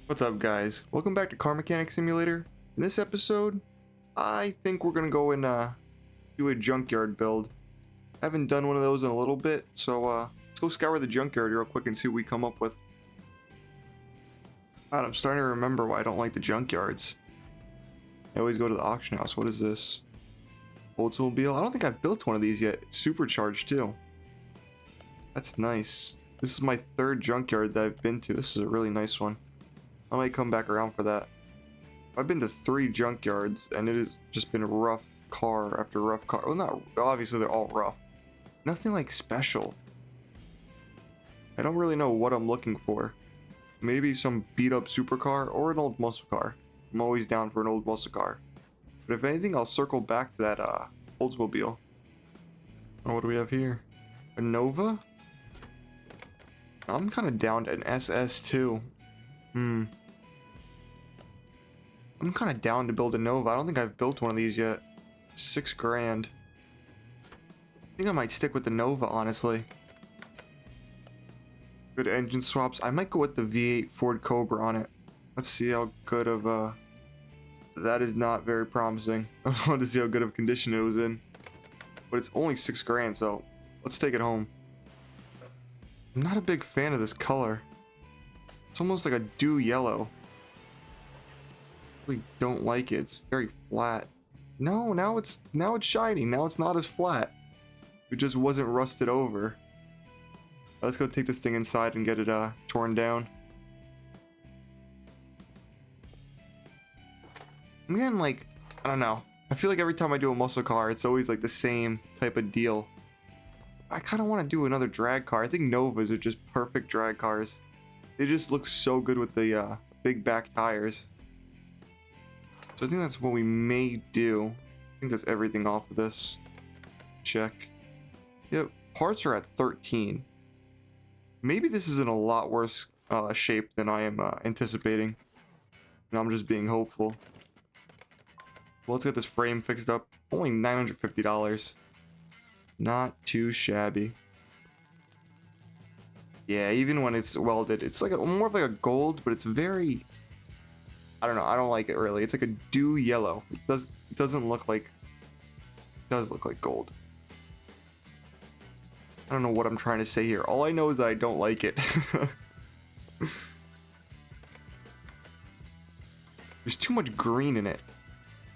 What's up, guys? Welcome back to Car Mechanic Simulator. In this episode, I think we're gonna go and do a junkyard build. I haven't done one of those in a little bit, so let's go scour the junkyard real quick and see what we come up with. God, I'm starting to remember why I don't like the junkyards. I always go to the auction house. What is this? Oldsmobile? I don't think I've built one of these yet. It's supercharged too. That's nice. This is my third junkyard that I've been to. This is a really nice one. I might come back around for that. I've been to 3 junkyards and it has just been rough car after rough car. Well, not obviously they're all rough. Nothing like special. I don't really know what I'm looking for. Maybe some beat up supercar or an old muscle car. I'm always down for an old muscle car. But if anything, I'll circle back to that Oldsmobile. Oh, what do we have here? A Nova? I'm kind of down to an SS too. I'm kind of down to build a Nova. I don't think I've built one of these yet. $6 grand. I think I might stick with the Nova, honestly. Good engine swaps. I might go with the V8 Ford Cobra on it. Let's see how good of that is not very promising. I want to see how good of condition it was in. But it's only $6 grand, so let's take it home. I'm not a big fan of this color. It's almost like a dew yellow. We don't like it. It's very flat. No, now it's shiny. Now it's not as flat. It just wasn't rusted over. Let's go take this thing inside and get it torn down. I'm getting like, I don't know. I feel like every time I do a muscle car, it's always like the same type of deal. I kind of want to do another drag car. I think Novas are just perfect drag cars. They just look so good with the big back tires. So I think that's what we may do. I think that's everything off of this. Check. Yep, parts are at 13. Maybe this is in a lot worse shape than I am anticipating. And I'm just being hopeful. Well, let's get this frame fixed up. Only $950. Not too shabby. Yeah, even when it's welded, it's like more of like a gold, but it's very, I don't know, I don't like it really. It's like a dew yellow. It doesn't look like, it does look like gold. I don't know what I'm trying to say here. All I know is that I don't like it. There's too much green in it.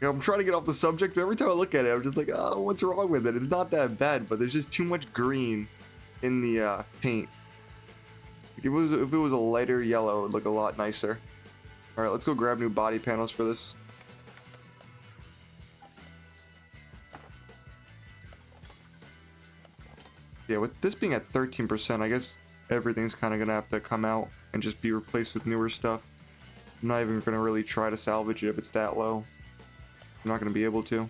I'm trying to get off the subject, but every time I look at it, I'm just like, oh, what's wrong with it? It's not that bad, but there's just too much green in the paint. If it was a lighter yellow, it would look a lot nicer. All right, let's go grab new body panels for this. Yeah, with this being at 13%, I guess everything's kind of gonna have to come out and just be replaced with newer stuff. I'm not even gonna really try to salvage it if it's that low. I'm not gonna be able to.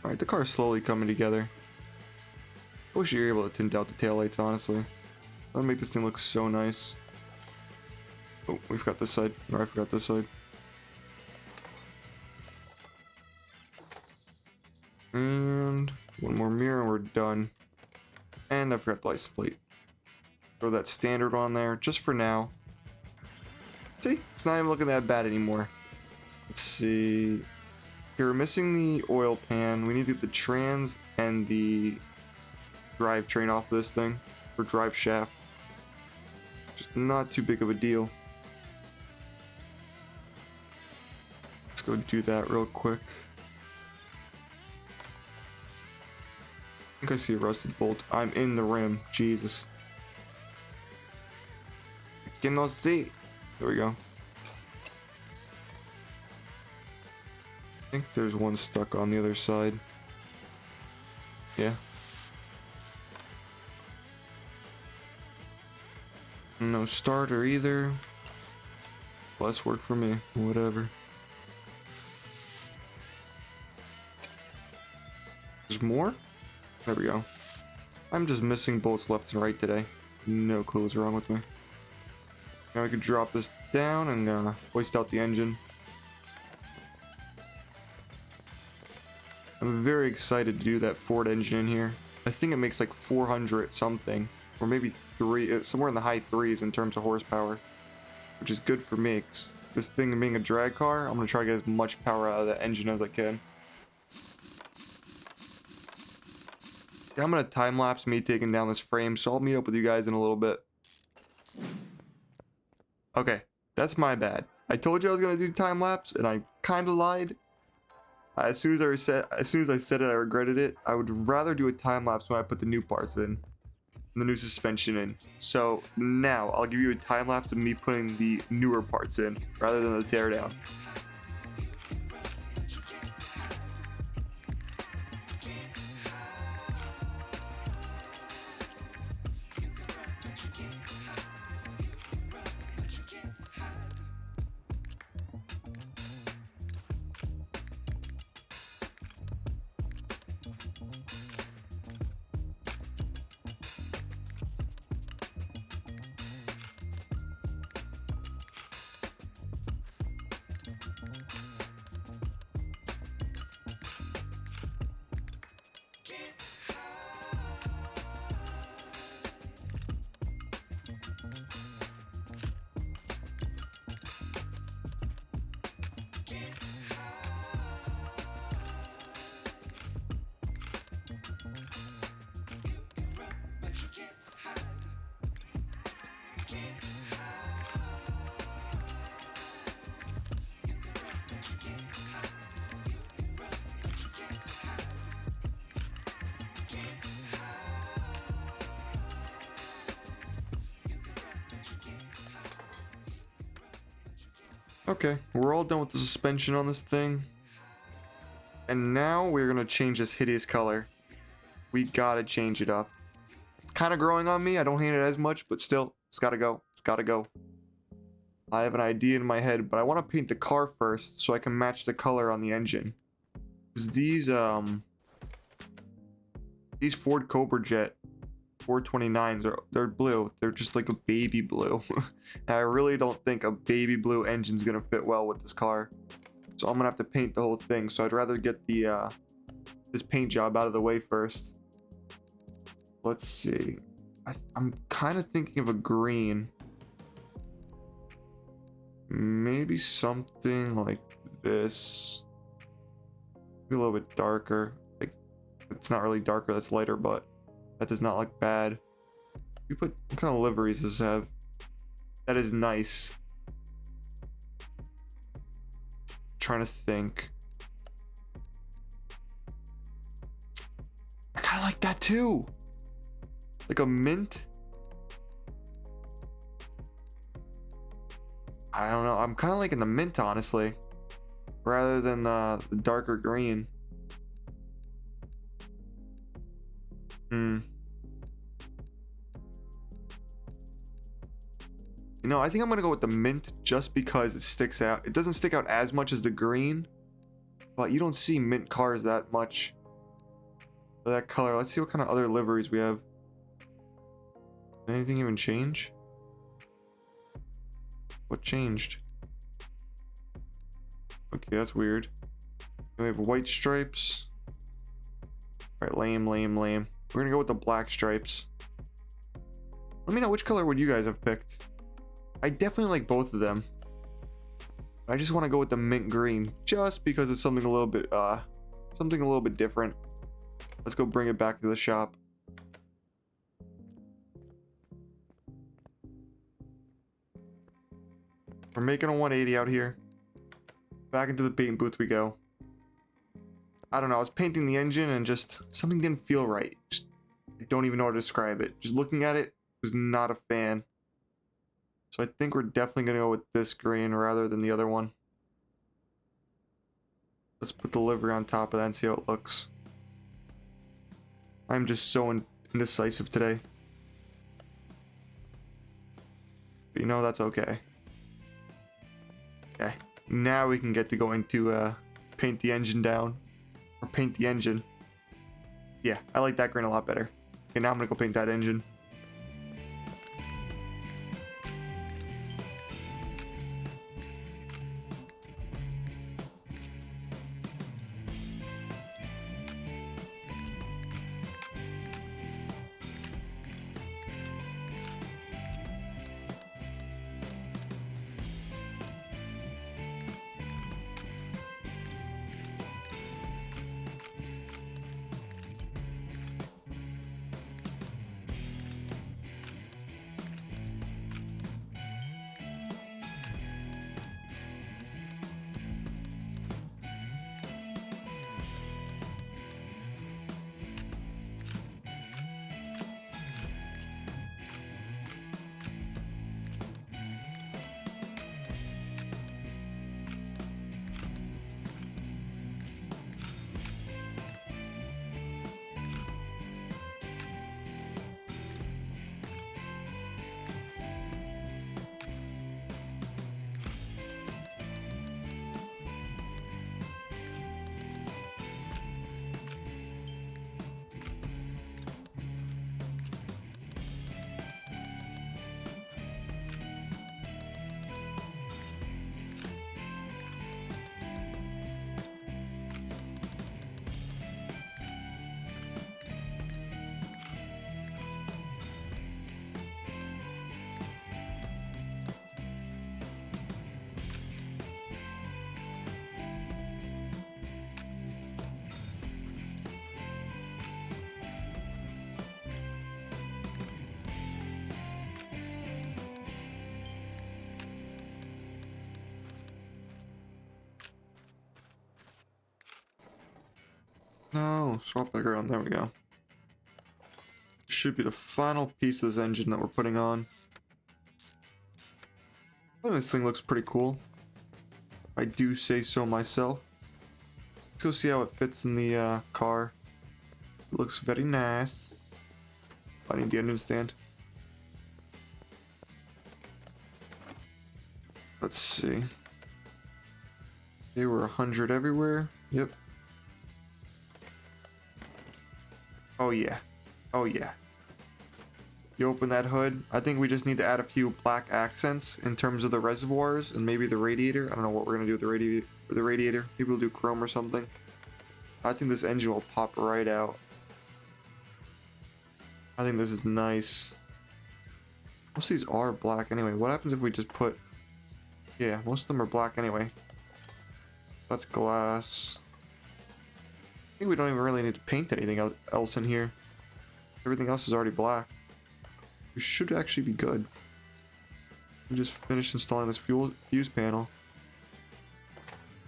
Alright, the car's slowly coming together. I wish you were able to tint out the taillights, honestly. That'll make this thing look so nice. Oh, we forgot this side. Or I forgot this side. And one more mirror and we're done. And I forgot the license plate. Throw that standard on there just for now. See, it's not even looking that bad anymore. Let's see. Here, we're missing the oil pan. We need to get the trans and the drivetrain off this thing, or drive shaft. Just not too big of a deal. Let's go do that real quick. I think I see a rusted bolt. I'm in the rim. Jesus. I cannot see. There we go. I think there's one stuck on the other side. Yeah. No starter either. Less work for me. Whatever. There's more? There we go. I'm just missing bolts left and right today. No clue what's wrong with me. Now we can drop this down and hoist out the engine. I'm very excited to do that Ford engine in here. I think it makes like 400 something, or maybe somewhere in the high threes in terms of horsepower, which is good for me. 'Cause this thing being a drag car, I'm gonna try to get as much power out of the engine as I can. Yeah, I'm gonna time lapse me taking down this frame, so I'll meet up with you guys in a little bit. Okay, that's my bad. I told you I was gonna do time lapse, and I kind of lied. As soon as I said it, I regretted it. I would rather do a time lapse when I put the new parts in, the new suspension in. So now I'll give you a time lapse of me putting the newer parts in rather than the teardown. Okay, we're all done with the suspension on this thing. And now we're gonna change this hideous color. We gotta change it up. It's kind of growing on me. I don't hate it as much, but still, it's gotta go. It's gotta go. I have an idea in my head, but I want to paint the car first so I can match the color on the engine. Because these Ford Cobra Jet 429s they're blue. They're just like a baby blue. And I really don't think a baby blue engine's gonna fit well with this car. So I'm gonna have to paint the whole thing. So I'd rather get the this paint job out of the way first. Let's see. I'm kind of thinking of a green. Maybe something like this. Maybe a little bit darker. Like, it's not really darker, that's lighter, but that does not look bad. What kind of liveries does this have? That is nice. Trying to think. I kind of like that too. Like a mint. I don't know. I'm kind of liking the mint, honestly, rather than the darker green. You know, I think I'm gonna go with the mint just because it sticks out. It doesn't stick out as much as the green, but you don't see mint cars that much. For that color. Let's see what kind of other liveries we have. Did anything even change? What changed? Okay, that's weird. We have white stripes. Alright, lame. We're gonna go with the black stripes. Let me know which color would you guys have picked. I definitely like both of them. I just want to go with the mint green just because it's something a little bit different. Let's go bring it back to the shop. We're making a 180 out here. Back into the paint booth we go. I don't know, I was painting the engine and just something didn't feel right. I don't even know how to describe it. Just looking at it, was not a fan. So I think we're definitely going to go with this green rather than the other one. Let's put the livery on top of that and see how it looks. I'm just so indecisive today. But you know, that's okay. Okay, now we can get to going to paint the engine down. Or paint the engine. Yeah, I like that green a lot better. Okay, now I'm going to go paint that engine. Oh, swap back around. There we go. Should be the final piece of this engine that we're putting on. I think this thing looks pretty cool. I do say so myself. Let's go see how it fits in the car. It looks very nice. I need the engine stand. Let's see. They were 100 everywhere. Yep. Oh yeah. Oh yeah. You open that hood. I think we just need to add a few black accents in terms of the reservoirs and maybe the radiator. I don't know what we're gonna do with the radiator. Maybe we'll do chrome or something. I think this engine will pop right out. I think this is nice. Most of these are black anyway. What happens if we just put... Yeah, most of them are black anyway. That's glass. I think we don't even really need to paint anything else in here. Everything else is already black. We should actually be good. We just finished installing this fuse panel.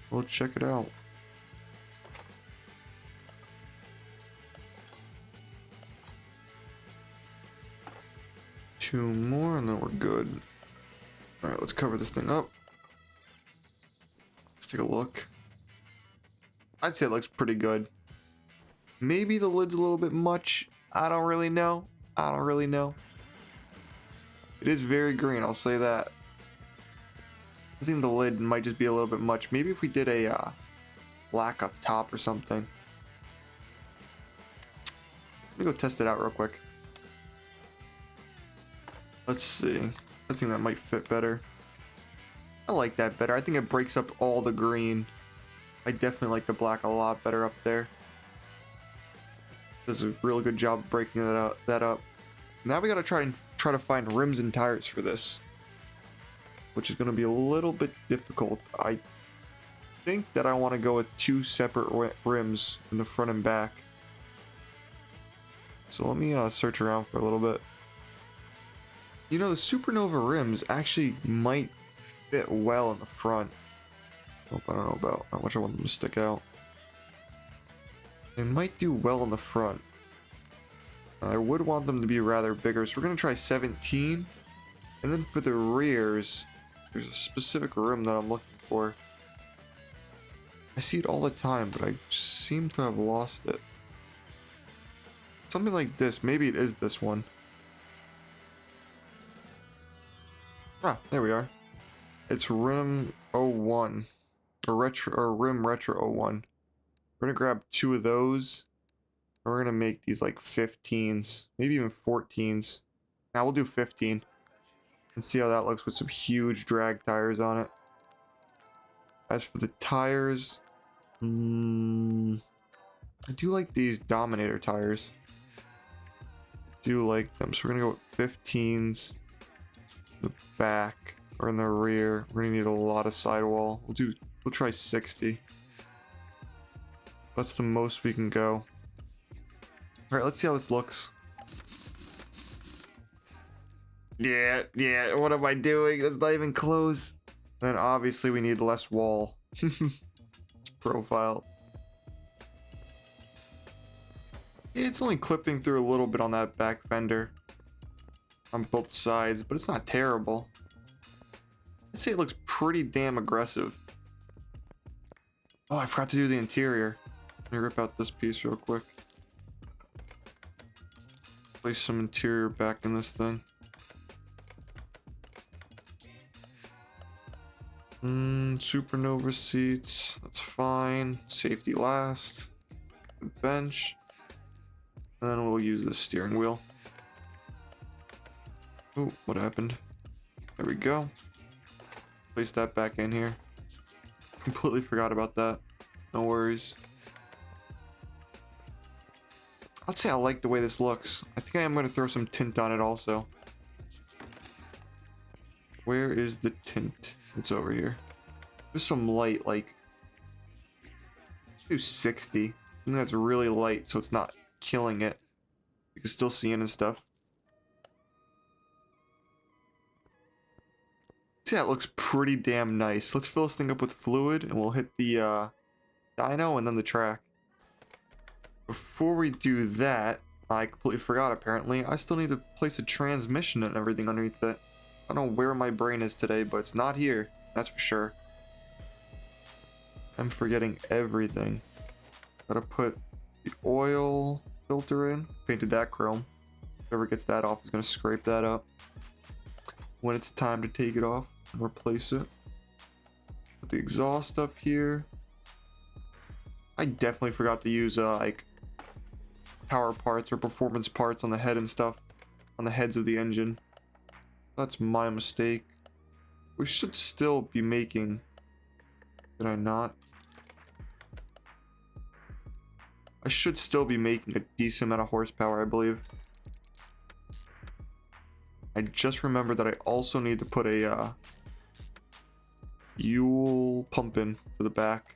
We'll check it out. Two more and then we're good. Alright, let's cover this thing up. Let's take a look. I'd say it looks pretty good. Maybe the lid's a little bit much. I don't really know. I don't really know. It is very green, I'll say that. I think the lid might just be a little bit much. Maybe if we did a black up top or something. Let me go test it out real quick. Let's see. I think that might fit better. I like that better. I think it breaks up all the green. I definitely like the black a lot better up there. Does a real good job breaking that up. Now we gotta try to find rims and tires for this, which is gonna be a little bit difficult. I think that I want to go with two separate rims in the front and back. So let me search around for a little bit. You know, the Supernova rims actually might fit well in the front. Oh, I don't know about how much I want them to stick out. They might do well in the front. I would want them to be rather bigger, so we're going to try 17. And then for the rears, there's a specific rim that I'm looking for. I see it all the time, but I seem to have lost it. Something like this. Maybe it is this one. Ah, there we are. It's rim 01. Or rim retro 01. We're gonna grab two of those. And we're gonna make these like 15s, maybe even 14s. Now we'll do 15 and see how that looks with some huge drag tires on it. As for the tires, I do like these Dominator tires. I do like them, so we're gonna go with 15s. The back or in the rear, we're gonna need a lot of sidewall. We'll try 60. That's the most we can go. All right, let's see how this looks. Yeah, what am I doing? That's not even close. Then obviously we need less wall. Profile. It's only clipping through a little bit on that back fender. On both sides, but it's not terrible. I'd say it looks pretty damn aggressive. Oh, I forgot to do the interior. Let me rip out this piece real quick. Place some interior back in this thing. Supernova seats. That's fine. Safety last. The bench. And then we'll use the steering wheel. Oh, what happened? There we go. Place that back in here. Completely forgot about that. No worries. I'd say I like the way this looks. I think I am going to throw some tint on it also. Where is the tint? It's over here. There's some light, like... do 60. I think that's really light, so it's not killing it. You can still see it and stuff. See, that looks pretty damn nice. Let's fill this thing up with fluid and we'll hit the dyno and then the track. Before we do that, I completely forgot apparently, I still need to place a transmission and everything underneath it. I don't know where my brain is today, but it's not here, that's for sure. I'm forgetting everything. Gotta put the oil filter in, painted that chrome. Whoever gets that off is gonna scrape that up. When it's time to take it off and replace it. Put the exhaust up here. I definitely forgot to use like power parts or performance parts on the head and stuff, on the heads of the engine. That's my mistake. We should still be making, did I not? I should still be making a decent amount of horsepower, I believe. I just remembered that I also need to put a fuel pump in to the back.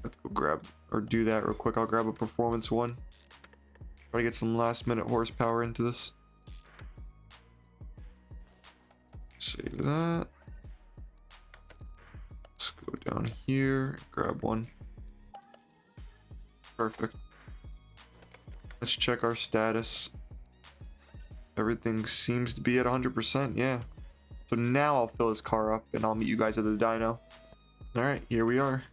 Let's go grab or do that real quick. I'll grab a performance one. Try to get some last minute horsepower into this. Save that. Let's go down here, grab one. Perfect. Let's check our status. Everything seems to be at 100%, yeah. So now I'll fill this car up and I'll meet you guys at the dyno. Alright, here we are.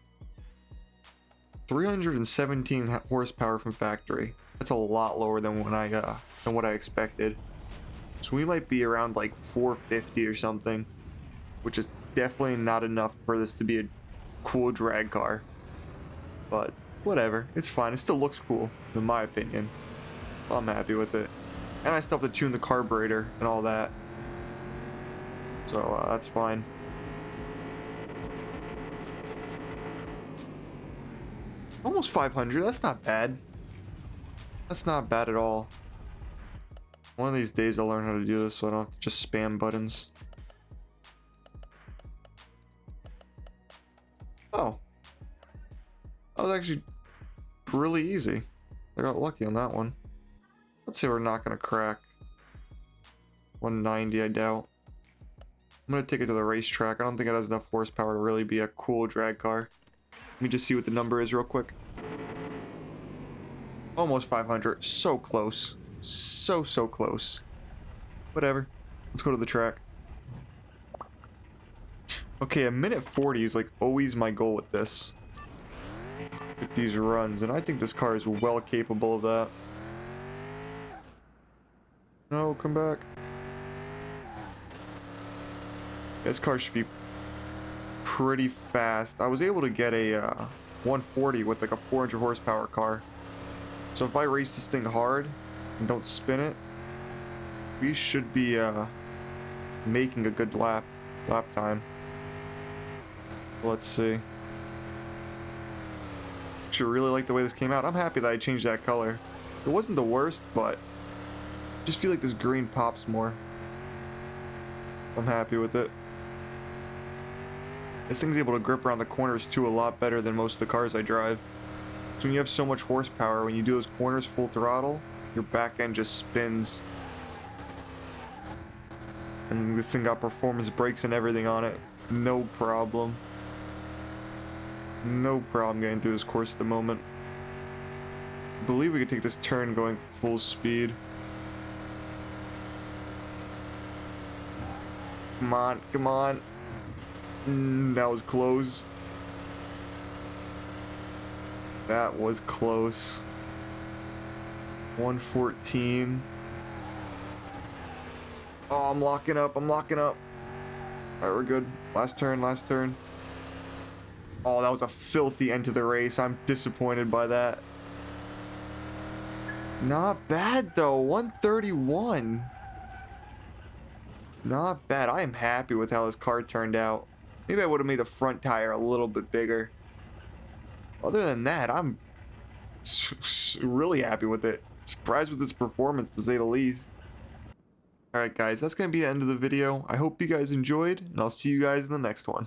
317 horsepower from factory. That's a lot lower than when than what I expected. So we might be around like 450 or something, which is definitely not enough for this to be a cool drag car. But whatever, it's fine. It still looks cool, in my opinion. I'm happy with it. And I still have to tune the carburetor and all that. So that's fine. Almost 500, that's not bad. That's not bad at all. One of these days I'll learn how to do this so I don't have to just spam buttons. Oh. That was actually really easy. I got lucky on that one. Let's say we're not gonna crack. 190, I doubt. I'm gonna take it to the racetrack. I don't think it has enough horsepower to really be a cool drag car. Let me just see what the number is real quick. Almost 500. So close. So close. Whatever. Let's go to the track. Okay, a minute 40 is like always my goal with this. With these runs, and I think this car is well capable of that. No, come back. This car should be pretty fast. I was able to get a 140 with like a 400 horsepower car. So if I race this thing hard and don't spin it, we should be making a good lap time. Let's see. Actually really like the way this came out. I'm happy that I changed that color. It wasn't the worst, but I just feel like this green pops more. I'm happy with it. This thing's able to grip around the corners too a lot better than most of the cars I drive. So when you have so much horsepower, when you do those corners full throttle, your back end just spins. And this thing got performance brakes and everything on it. No problem. No problem getting through this course at the moment. I believe we could take this turn going full speed. Come on, come on. That was close. That was close. 114. Oh, I'm locking up. I'm locking up. Alright, we're good. Last turn, last turn. Oh, that was a filthy end to the race. I'm disappointed by that. Not bad, though. 131. Not bad. I am happy with how this car turned out. Maybe I would have made the front tire a little bit bigger. Other than that, I'm really happy with it. Surprised with its performance, to say the least. Alright guys, that's going to be the end of the video. I hope you guys enjoyed, and I'll see you guys in the next one.